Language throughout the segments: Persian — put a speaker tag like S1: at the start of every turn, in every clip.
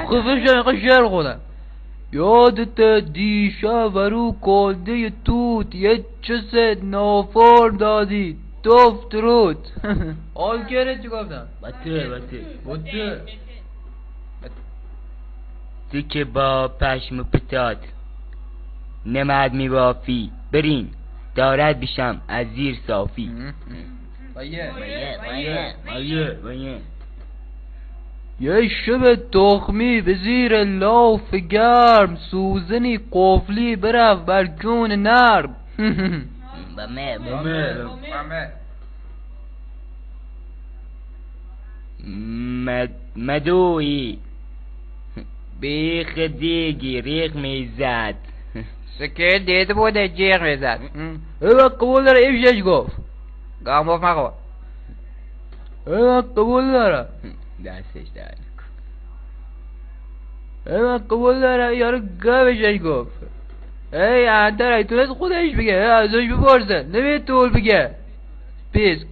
S1: خفه شو اینقدر شعر خودم. یادت دیشب ورو کلده توت یه چست نافار دادی دفت رود. آل کره چی گفتم؟ بطه
S2: تو که با پشم و پتات نمد میبافی برین دارد بشم از زیر صافی.
S1: بایه یه شب تخمی به زیر لاف گرم سوزنی قفلی برف بر جون نرم.
S2: بمه مدوی بیخ دیگی ریخ میزد.
S1: سکه دیده بوده جیغ میزد. ایوه قبول داره ایفشش گفت گام گفت مخوا. ایوه قبول داره
S2: دستش داره
S1: ایوه قبول داره یارو گوشش گفت. ای انتر ای تونست خودش بگه ازش بپرسه نمید طول بگه پیسک.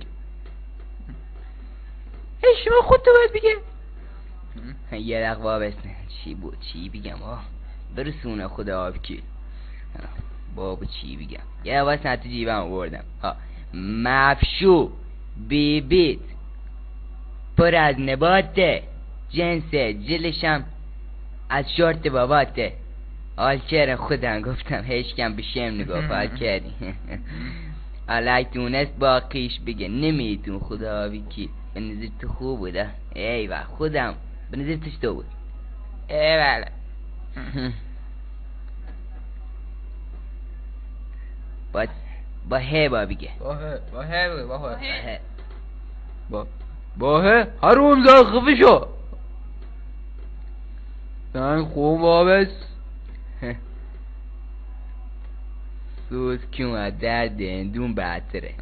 S1: ای شما خود تو باید بگه.
S2: یه رق وابستن چی بود چی بگم برسونه خدا آبکی بابا چی بگم یه واسه تو جیبم آوردم مفشو بیبیت پر از نباته جنسه جلشم از شورت باباته. حال چرا خودم گفتم هیچکم بشم نگفت حال کردی. حالا تونست باقیش بگه نمیتون خدا آبکی به نظر تو خوب بوده. ایوه خودم به نظر توش تو بود.
S1: بله
S2: با هی با بگه
S1: با هه حروم زاد خفه شو. سنگ خوب وابست.
S2: سوز کیون از درد اندون بهتره.